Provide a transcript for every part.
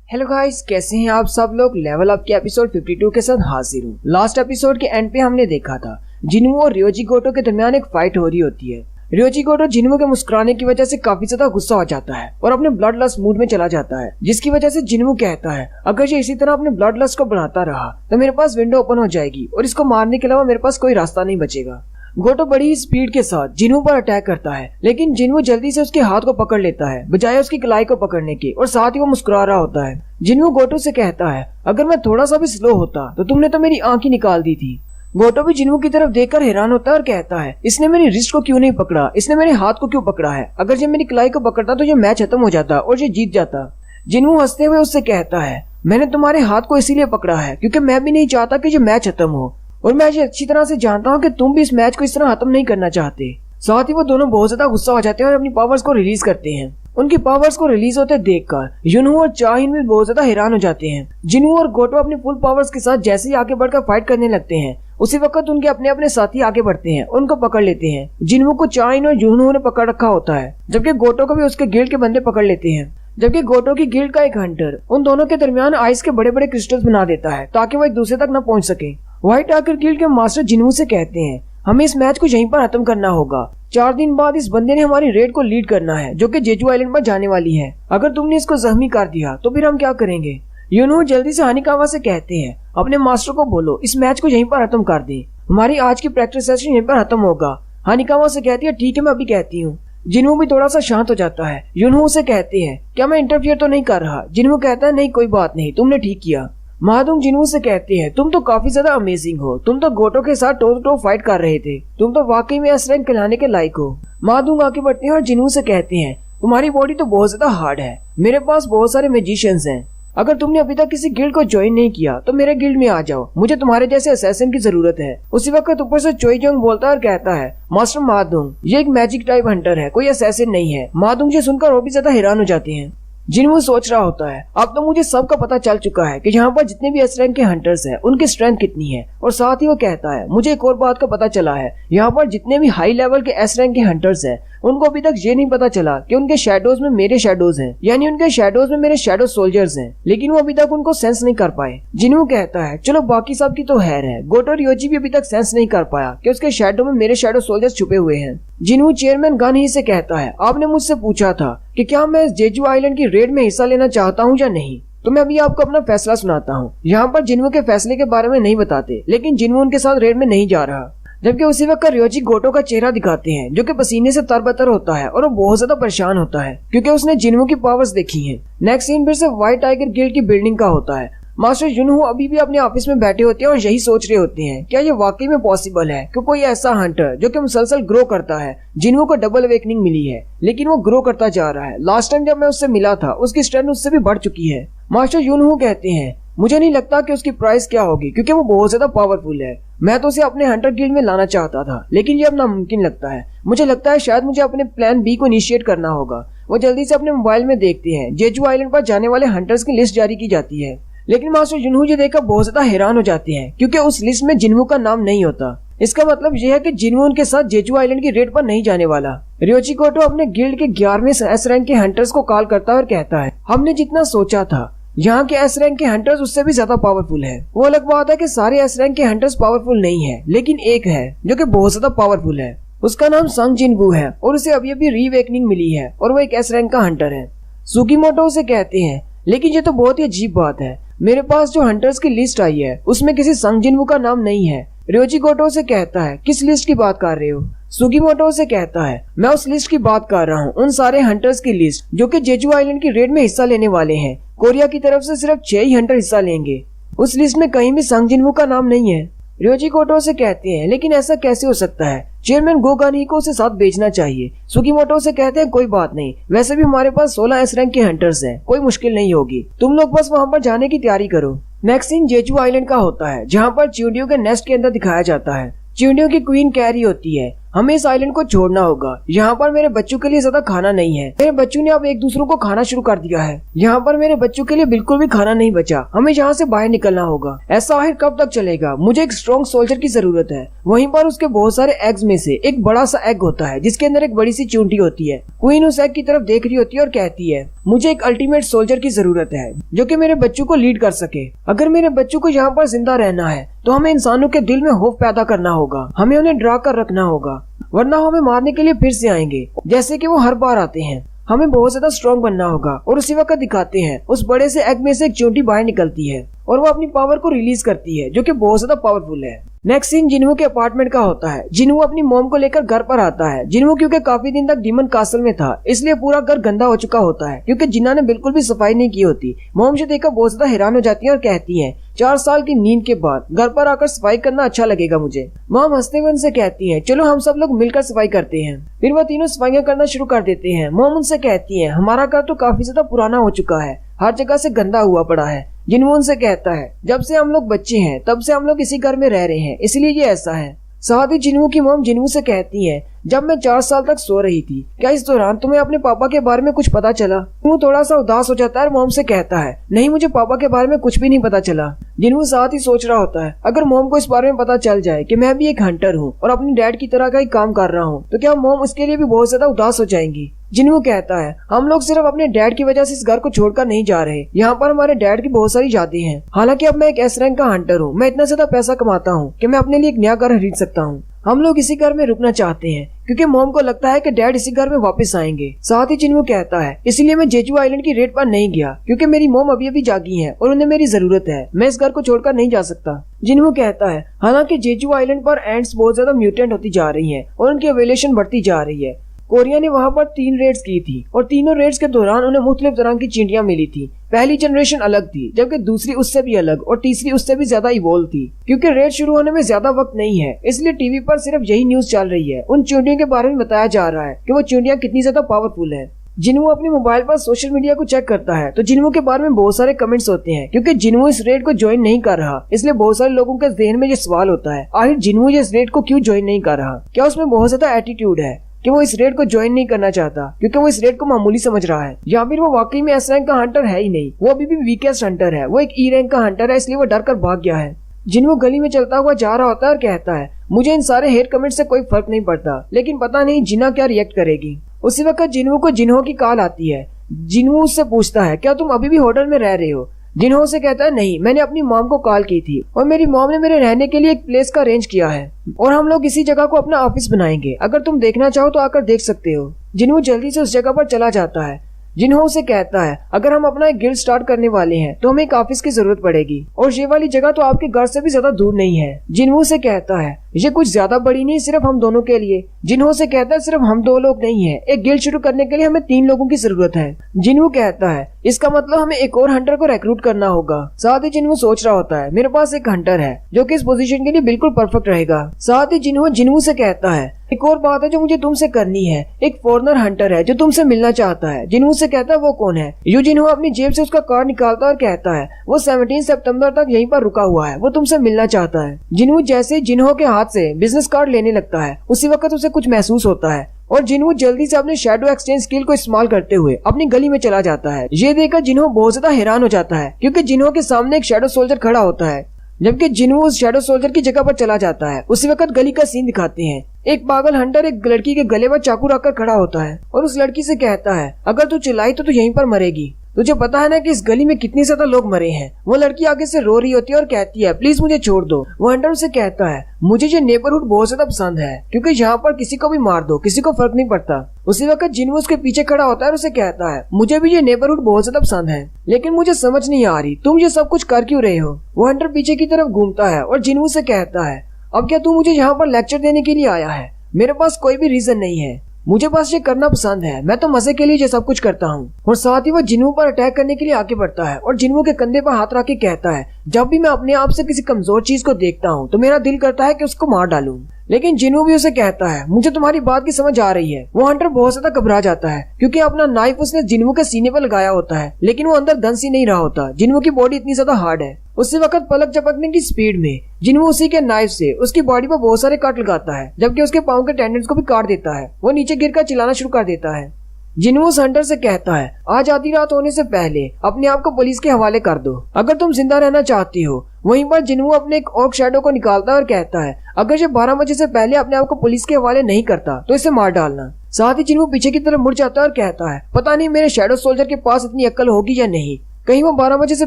Hello guys, कैसे हैं आप सब लोग। लेवल अप के एपिसोड 52 के साथ हाजिर हूँ। लास्ट एपिसोड के एंड पे हमने देखा था जिन्वू और रियोजी गोटो के दरमियान एक फाइट हो रही होती है। रियोजी गोटो जिन्वू के मुस्कुराने की वजह से काफी ज्यादा गुस्सा हो जाता है और अपने ब्लड लस्ट मूड में चला जाता है, जिसकी वजह से जिन्वू कहता है अगर ये इसी तरह अपने ब्लड लस्ट को बढ़ाता रहा तो मेरे पास विंडो ओपन हो जाएगी और इसको मारने के अलावा मेरे पास कोई रास्ता नहीं बचेगा। गोटो बड़ी ही स्पीड के साथ जिन्वू पर अटैक करता है, लेकिन जिन्वू जल्दी से उसके हाथ को पकड़ लेता है बजाय उसकी कलाई को पकड़ने के, और साथ ही वो मुस्कुरा रहा होता है। जिन्वू गोटो से कहता है अगर मैं थोड़ा सा भी स्लो होता तो तुमने तो मेरी आंख ही निकाल दी थी। गोटो भी जिन्वू की तरफ देखकर हैरान होता है और कहता है इसने मेरी रिस्ट को क्यों नहीं पकड़ा, इसने मेरे हाथ को क्यों पकड़ा है। अगर ये मेरी कलाई को पकड़ता तो ये मैच खत्म हो जाता और ये जीत जाता। जिन्वू हंसते हुए उससे कहता है मैंने तुम्हारे हाथ को इसीलिए पकड़ा है क्योंकि मैं भी नहीं चाहता कि ये मैच खत्म हो, और मैं ये अच्छी तरह से जानता हूँ कि तुम भी इस मैच को इस तरह खत्म नहीं करना चाहते। साथ ही वो दोनों बहुत ज्यादा गुस्सा हो जाते हैं और अपनी पावर्स को रिलीज करते हैं। उनकी पावर्स को रिलीज होते देखकर युनहू और चाहिन भी बहुत ज्यादा हैरान हो जाते हैं। जिन्वू और गोटो अपनी फुल पावर्स के साथ जैसे ही आगे बढ़कर फाइट करने लगते हैं, उसी वक्त उनके अपने अपने साथी आगे बढ़ते हैं, उनको पकड़ लेते हैं। जिन्वू को चाहिन और युनहू ने पकड़ रखा होता है, जबकि गोटो को भी उसके गिल्ड के बंदे पकड़ लेते हैं। जबकि गोटो की गिल्ड का एक हंटर उन दोनों के दरमियान आइस के बड़े बड़े क्रिस्टल्स बना देता है ताकि वो एक दूसरे तक न पहुंच सके। व्हाइट टाइगर गिल्ड के मास्टर जिन्वू से कहते हैं हमें इस मैच को यहीं पर खत्म करना होगा। 4 दिन बाद इस बंदे ने हमारी रेड को लीड करना है जो कि जेजू आइलैंड पर जाने वाली है। अगर तुमने इसको जख्मी कर दिया तो फिर हम क्या करेंगे। युनहू जल्दी से हानिकावा से कहते हैं अपने मास्टर को बोलो इस मैच को यहीं पर खत्म कर दे, हमारी आज की प्रैक्टिस सेशन यहीं पर खत्म होगा। हानिकावा से कहती है ठीक है मैं अभी कहती हूँ। जिन्वू भी थोड़ा सा शांत हो जाता है। युनहू से कहते हैं क्या मैं इंटरफियर तो नहीं कर रहा। जिन्वू कहता है नहीं कोई बात नहीं, तुमने ठीक किया। महादुंग जिन्वू से कहते हैं तुम तो काफी ज्यादा अमेजिंग हो, तुम तो गोटो के साथ टो टो फाइट कर रहे थे, तुम तो वाकई में एस रैंक कहलाने के लायक हो। महादुंग आगे बढ़ते हैं और जिन्वू से कहते हैं तुम्हारी बॉडी तो बहुत ज्यादा हार्ड है, मेरे पास बहुत सारे मैजिशियंस हैं, अगर तुमने अभी तक किसी गिल्ड को ज्वाइन नहीं किया तो मेरे गिल्ड में आ जाओ, मुझे तुम्हारे जैसे असैसिन की जरूरत है। उसी वक्त ऊपर से चोईजोंग बोलता है और कहता है मास्टर महादुंग ये एक मैजिक टाइप हंटर है, कोई असैसिन नहीं है। महादुंग से सुनकर वो भी ज्यादा हैरान हो जाते हैं। जिन्वू सोच रहा होता है अब तो मुझे सबका पता चल चुका है कि यहाँ पर जितने भी एस रैंक के हंटर्स हैं उनकी स्ट्रेंथ कितनी है, और साथ ही वो कहता है मुझे एक और बात का पता चला है, यहाँ पर जितने भी हाई लेवल के एस रैंक के हंटर्स हैं उनको अभी तक ये नहीं पता चला कि उनके शैडोज में मेरे शैडोज हैं, यानी उनके शैडोज में मेरे शैडो सोल्जर्स हैं, लेकिन वो अभी तक उनको सेंस नहीं कर पाए। जिन्वू कहता है चलो बाकी सब की तो हैर है, गोटो रियोजी भी अभी तक सेंस नहीं कर पाया कि उसके शैडो में मेरे शैडो सोल्जर्स छुपे हुए हैं। जिन्वू चेयरमैन गन ही से कहता है आपने मुझसे पूछा था कि क्या मैं जेजू आइलैंड की रेड में हिस्सा लेना चाहता हूँ या नहीं, तो मैं अभी आपको अपना फैसला सुनाता हूँ। यहाँ पर जिन्वू के फैसले के बारे में नहीं बताते, लेकिन जिन्वू उनके साथ रेड में नहीं जा रहा। जबकि उसी वक्त रियोजी गोटो का चेहरा दिखाते हैं जो कि पसीने से तरबतर होता है और वो बहुत ज्यादा परेशान होता है क्योंकि उसने जिन्वू की पावर्स देखी हैं। नेक्स्ट सीन फिर से व्हाइट टाइगर गिल्ड की बिल्डिंग का होता है। मास्टर युनहू अभी भी अपने ऑफिस में बैठे होते हैं और यही सोच रहे होते हैं क्या ये वाकई में पॉसिबल है कि कोई ऐसा हंटर जो कि मुसलसल ग्रो करता है। जिन्वू को डबल अवेकनिंग मिली है लेकिन वो ग्रो करता जा रहा है। लास्ट टाइम जब मैं उससे मिला था उसकी स्ट्रेंथ उससे भी बढ़ चुकी है। मास्टर युनहू कहते हैं मुझे नहीं लगता कि उसकी प्राइस क्या होगी क्योंकि वो बहुत ज्यादा पावरफुल है। मैं तो उसे अपने हंटर गिल्ड में लाना चाहता था लेकिन ये अब नामुमकिन लगता है। मुझे लगता है शायद मुझे अपने प्लान बी को इनिशिएट करना होगा। वो जल्दी से अपने मोबाइल में देखते हैं जेजू आइलैंड पर जाने वाले हंटर्स की लिस्ट जारी की जाती है, लेकिन मास्टर युनहू ये देखकर बहुत ज्यादा हैरान हो जाते हैं क्योंकि उस लिस्ट में जिन्वू का नाम नहीं होता। इसका मतलब यह है कि जिन्वू उनके साथ जेजू आइलैंड की रेड पर नहीं जाने वाला। रियोजी गोटो अपने गिल्ड के 11वें एस रैंक के हंटर्स को कॉल करता है और कहता है हमने जितना सोचा था यहाँ के एस रैंक के हंटर्स उससे भी ज्यादा पावरफुल है। वो अलग बात है कि सारे एस रैंक के हंटर्स पावरफुल नहीं है, लेकिन एक है जो कि बहुत ज्यादा पावरफुल है। उसका नाम संग जिनवू है और उसे अभी अभी रीवेकनिंग मिली है और वो एक एस रैंक का हंटर है। सुगीमोटो उसे कहते हैं लेकिन ये तो बहुत ही अजीब बात है, मेरे पास जो हंटर्स की लिस्ट आई है उसमें किसी संग जिनवू का नाम नहीं है। रियोजी गोटो से कहता है किस लिस्ट की बात कर रहे हो। सुगीमोटो से कहता है मैं उस लिस्ट की बात कर रहा हूँ, उन सारे हंटर्स की लिस्ट जो कि जेजू आइलैंड की रेड में हिस्सा लेने वाले हैं। कोरिया की तरफ से सिर्फ 6 ही हंटर हिस्सा लेंगे, उस लिस्ट में कहीं भी संग जिनवू का नाम नहीं है। रियोजी गोटो से कहते हैं लेकिन ऐसा कैसे हो सकता है, चेयरमैन गोगानी को उसे साथ भेजना चाहिए। सुगीमोटो से कहते हैं कोई बात नहीं, वैसे भी हमारे पास 16 एस रैंक के हंटर्स हैं, कोई मुश्किल नहीं होगी, तुम लोग बस वहाँ पर जाने की तैयारी करो। नेक्स्ट सीन जेजू आइलैंड का होता है जहाँ पर चिंडियो के नेस्ट के अंदर दिखाया जाता है। चिंडियो की क्वीन कैरी होती है हमें इस आइलैंड को छोड़ना होगा। यहाँ पर मेरे बच्चों के लिए ज्यादा खाना नहीं है। मेरे बच्चों ने अब एक दूसरों को खाना शुरू कर दिया है। यहाँ पर मेरे बच्चों के लिए बिल्कुल भी खाना नहीं बचा। हमें यहाँ से बाहर निकलना होगा। ऐसा आखिर कब तक चलेगा? मुझे एक स्ट्रॉन्ग सोल्जर की जरूरत है। वहीं पर उसके बहुत सारे एग्स में से एक बड़ा सा एग होता है जिसके अंदर एक बड़ी सी चूंटी होती है। क्वीन उस एग की तरफ देख रही होती है और कहती है, मुझे एक अल्टीमेट सोल्जर की जरूरत है जो कि मेरे बच्चों को लीड कर सके। अगर मेरे बच्चों को यहाँ पर जिंदा रहना है तो हमें इंसानों के दिल में खौफ पैदा करना होगा। हमें उन्हें डरा कर रखना होगा, वरना हमें मारने के लिए फिर से आएंगे जैसे कि वो हर बार आते हैं। हमें बहुत ज्यादा स्ट्रॉन्ग बनना होगा। और उसी वक्त दिखाते हैं उस बड़े से एग में से एक चींटी बाहर निकलती है और वो अपनी पावर को रिलीज करती है जो कि बहुत ज्यादा पावरफुल है। नेक्स्ट सीन जिन्हू के अपार्टमेंट का होता है। जिन्हू अपनी मॉम को लेकर घर पर आता है। जिन्हू क्योंकि काफी दिन तक डीमन कासल में था इसलिए पूरा घर गंदा हो चुका होता है क्योंकि जिन्ना ने बिल्कुल भी सफाई नहीं की होती। मॉम से देखकर बहुत ज्यादा हैरान हो जाती है और कहती है, 4 साल की नींद के बाद घर पर आकर सफाई करना अच्छा लगेगा मुझे। मॉम हंसते हुए उनसे कहती है, चलो हम सब लोग मिलकर सफाई करते हैं। फिर वो तीनों सफाइयां करना शुरू कर देते हैं। मॉम उनसे कहती है, हमारा घर तो काफी ज्यादा पुराना हो चुका है, हर जगह से गंदा हुआ पड़ा है। जिन्हू उनसे कहता है, जब से हम लोग बच्चे हैं तब से हम लोग इसी घर में रह रहे हैं, इसलिए ये ऐसा है। साथ ही जिन्हू की मॉम जिन्हू से कहती है, जब मैं 4 साल तक सो रही थी, क्या इस दौरान तुम्हें अपने पापा के बारे में कुछ पता चला? जिन्हू थोड़ा सा उदास हो जाता है और मॉम से कहता है, नहीं मुझे पापा के बारे में कुछ भी नहीं पता चला। जिन्हू साथ ही सोच रहा होता है, अगर मॉम को इस बारे में पता चल जाए कि मैं भी एक हंटर हूँ और अपनी डैड की तरह का ही काम कर रहा हूँ तो क्या मॉम उसके लिए भी बहुत ज्यादा उदास हो जाएंगी। जिन्हू कहता है, हम लोग सिर्फ अपने डैड की वजह से इस घर को छोड़कर नहीं जा रहे। यहाँ पर हमारे डैड की बहुत सारी यादें हैं। हालांकि अब मैं एक एस रैंक का हंटर हूँ, मैं इतना ज्यादा पैसा कमाता हूँ कि मैं अपने लिए एक नया घर खरीद सकता हूँ। हम लोग इसी घर में रुकना चाहते हैं क्योंकि मॉम को लगता है कि डैड इसी घर में वापस आएंगे। साथ ही जिन्हू कहता है, इसलिए मैं जेजू आइलैंड की रेड पर नहीं गया क्योंकि मेरी मॉम अभी अभी जागी है और उन्हें मेरी जरूरत है। मैं इस घर को छोड़कर नहीं जा सकता। जिन्हू कहता है, हालांकि जेजू आइलैंड पर एंट्स बहुत ज्यादा म्यूटेंट होती जा रही है और उनकी एवोल्यूशन बढ़ती जा रही है। कोरिया ने वहाँ पर 3 रेड्स की थी और तीनों रेड्स के दौरान उन्हें मुख्तलिफ तरह की चींटियां मिली थी। पहली जनरेशन अलग थी जबकि दूसरी उससे भी अलग और तीसरी उससे भी ज्यादा इवॉल्व थी। क्योंकि रेड शुरू होने में ज्यादा वक्त नहीं है इसलिए टीवी पर सिर्फ यही न्यूज चल रही है। उन चींटियों के बारे में बताया जा रहा है कि वो चींटियां कितनी ज्यादा पावरफुल है। जिन्हू अपने मोबाइल पर सोशल मीडिया को चेक करता है तो जिन्हू के बारे में बहुत सारे कमेंट्स होते हैं। क्योंकि जिन्हू इस रेड को ज्वाइन नहीं कर रहा इसलिए बहुत सारे लोगों के जहन में ये सवाल होता है, आखिर जिन्हू इस रेड को क्यों ज्वाइन नहीं कर रहा? क्या उसमें बहुत ज्यादा एटीट्यूड है कि वो इस रेड को ज्वाइन नहीं करना चाहता क्योंकि वो इस रेड को मामूली समझ रहा है, या फिर वो वाकई में एस रैंक का हंटर है ही नहीं, वो अभी भी वीकेस्ट हंटर है, वो एक ई रैंक का हंटर है इसलिए वो डर कर भाग गया है। जिन्हू गली में चलता हुआ जा रहा होता है और कहता है, मुझे इन सारे हेट कमेंट से कोई फर्क नहीं पड़ता, लेकिन पता नहीं जिन्ना क्या रिएक्ट करेगी। उसी वक्त जिन्हू को जिन्हो की कॉल आती है। जिन्हू उससे पूछता है, क्या तुम अभी भी होटल में रह रहे हो? जिन्हो से कहता है, नहीं, मैंने अपनी मॉम को कॉल की थी और मेरी मॉम ने मेरे रहने के लिए एक प्लेस का अरेंज किया है और हम लोग इसी जगह को अपना ऑफिस बनाएंगे। अगर तुम देखना चाहो तो आकर देख सकते हो। जिन्हो जल्दी से उस जगह पर चला जाता है। जिन्हो से कहता है, अगर हम अपना एक गिल्ड स्टार्ट करने वाले हैं तो हमें एक ऑफिस की जरूरत पड़ेगी और ये वाली जगह तो आपके घर से भी ज्यादा दूर नहीं है। जिन्हो से कहता है, ये कुछ ज्यादा बड़ी नहीं, सिर्फ हम दोनों के लिए। जिन्हो से कहता है, सिर्फ हम 2 लोग नहीं है, एक गिल्ड शुरू करने के लिए हमें 3 लोगों की जरूरत है। जिन्हो कहता है, इसका मतलब हमें एक और हंटर को रिक्रूट करना होगा। साथ ही जिन्हो सोच रहा होता है, मेरे पास एक हंटर है जो कि इस पोजीशन के लिए बिल्कुल परफेक्ट रहेगा। साथ ही जिन्हो से कहता है, एक और बात है जो मुझे तुमसे करनी है, एक फॉरेनर हंटर है जो तुमसे मिलना चाहता है। जिन्हो से कहता है, वो कौन है? जिन्हो अपनी जेब से उसका कार्ड निकालता है और कहता है, वो 17 सितंबर तक यहीं पर रुका हुआ है, वो तुमसे मिलना चाहता है। जिन्हो जैसे जिन्हो के हाथ से बिजनेस कार्ड लेने लगता है उसी वक्त उसे कुछ महसूस होता है और जिन्हो जल्दी से अपने शैडो एक्सचेंज स्किल को इस्तेमाल करते हुए अपनी गली में चला जाता है। ये देखकर जिन्हो बहुत ज्यादा हैरान हो जाता है क्योंकि जिन्हो के सामने एक शैडो सोल्जर खड़ा होता है। जबकि जिन्हो उस शैडो सोल्जर की जगह पर चला जाता है उसी वक्त गली का सीन दिखाते हैं। एक पागल हंटर एक लड़की के गले पर चाकू रखकर खड़ा होता है और उस लड़की से कहता है, अगर तू चिल्लाई तो तू यहीं पर मरेगी। तुझे पता है ना कि इस गली में कितने ज्यादा लोग मरे हैं। वो लड़की आगे से रो रही होती है और कहती है, प्लीज मुझे छोड़ दो। वो हंटर उसे कहता है, मुझे ये नेबरहुड बहुत ज्यादा पसंद है क्योंकि यहाँ पर किसी को भी मार दो, किसी को फर्क नहीं पड़ता। उसी वक्त जिन्हो उसके पीछे खड़ा होता है और उसे कहता है, मुझे भी ये नेबरहुड बहुत ज्यादा पसंद है, लेकिन मुझे समझ नहीं आ रही तुम ये सब कुछ कर क्यों रहे हो। वो हंटर पीछे की तरफ घूमता है और जिन्हो से कहता है, अब क्या तू मुझे यहाँ पर लेक्चर देने के लिए आया है? मेरे पास कोई भी रीजन नहीं है, मुझे बस ये करना पसंद है, मैं तो मजे के लिए ये सब कुछ करता हूँ। और साथ ही वो जिन्हो पर अटैक करने के लिए आगे बढ़ता है और जिन्हो के कंधे पर हाथ रख के कहता है, जब भी मैं अपने आप से किसी कमजोर चीज को देखता हूँ तो मेरा दिल करता है कि उसको मार डालूं। लेकिन जिन्हो भी उसे कहता है, मुझे तुम्हारी बात की समझ आ रही है। वो हंटर बहुत ज्यादा घबरा जाता है क्योंकि अपना नाइफ उसने जिन्हो के सीने पर लगाया होता है, लेकिन वो अंदर दंस ही नहीं रहा होता। जिन्हो की बॉडी इतनी ज्यादा हार्ड है उसी वक्त पलक झपकने की स्पीड में जिन्हों उसी के नाइफ से उसकी बॉडी पर बहुत सारे कट लगाता है, जबकि उसके पाँव के टेंडेंस को भी काट देता है। वो नीचे गिरकर चिल्लाना शुरू कर देता है। जिन्हों उस हंटर से कहता है, आज आधी रात होने से पहले अपने आप को पुलिस के हवाले कर दो अगर तुम जिंदा रहना चाहती हो। वहीं पर जिन्हों अपने एक ऑर्क शैडो को निकालता है और कहता है, अगर ये 12 बजे से पहले अपने आप को पुलिस के हवाले नहीं करता तो इसे मार डालना। साथ ही जिन्हों पीछे की तरफ मुड़ जाता है और कहता है, पता नहीं मेरे शैडो सोल्जर के पास इतनी अक्ल होगी या नहीं, कहीं वो 12 बजे से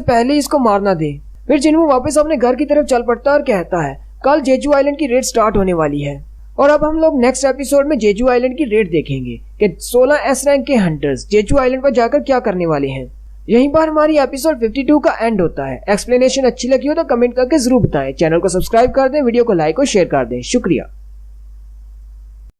पहले इसको मार ना दे। फिर जिन्हों वापस अपने घर की तरफ चल पड़ता है और कहता है, कल जेजू आइलैंड की रेड स्टार्ट होने वाली है। और अब हम लोग नेक्स्ट एपिसोड में जेजू आइलैंड की रेड देखेंगे कि 16 एस रैंक के हंटर्स जेजू आइलैंड पर जाकर क्या करने वाले हैं। यहीं पर हमारी एपिसोड 52 का एंड होता है। एक्सप्लेनेशन अच्छी लगी हो तो कमेंट करके जरूर बताएं। चैनल को सब्सक्राइब कर दें, वीडियो को लाइक और शेयर कर दें। शुक्रिया।